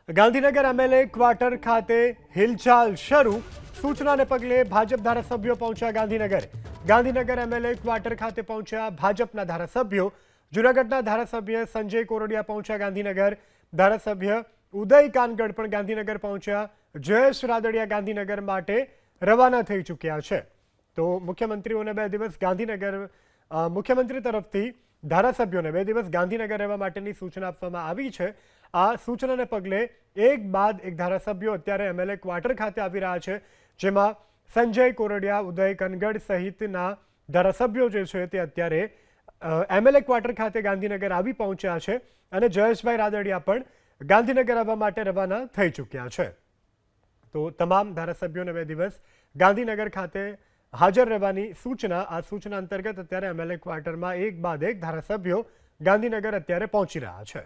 Gandhinagar MLA quarter ખાતે હિલચાલ શરૂ. સૂચનાને પગલે ભાજપ ધારાસભ્યો પહોંચ્યા ગાંધીનગર. ગાંધીનગર એમએલએ ક્વાર્ટર ખાતે પહોંચ્યા ભાજપના ધારાસભ્યો. જૂનાગઢના ધારાસભ્ય સંજય કોરડિયા પહોંચ્યા ગાંધીનગર. ધારાસભ્ય ઉદય કાનગડ પણ ગાંધીનગર પહોંચ્યા. જયેશ રાદડિયા ગાંધીનગર માટે રવાના થઈ ચૂક્યા છે. તો મુખ્યમંત્રીઓને 2 દિવસ ગાંધીનગર મુખ્યમંત્રી તરફથી ધારાસભ્યોને 2 દિવસ ગાંધીનગર રહેવા માટેની સૂચના આપવામાં આવી છે. આ સૂચનાને પગલે એક બાદ એક ધારાસભ્યો અત્યારે એમએલએ ક્વાર્ટર ખાતે આવી રહ્યા છે, જેમાં સંજય કોરડિયા, ઉદય કનગડ સહિતના ધારાસભ્યો જે છે તે અત્યારે એમએલએ ક્વાર્ટર ખાતે ગાંધીનગર આવી પહોંચ્યા છે અને જયેશભાઈ રાદડિયા પણ ગાંધીનગર આવવા માટે રવાના થઈ ચૂક્યા છે. તો તમામ ધારાસભ્યોને 2 દિવસ ગાંધીનગર ખાતે હાજર રહેવાની સૂચના. આ સૂચના અંતર્ગત અત્યારે એમએલએ ક્વાર્ટરમાં એક બાદ એક ધારાસભ્યો ગાંધીનગર અત્યારે પહોંચી રહ્યા છે.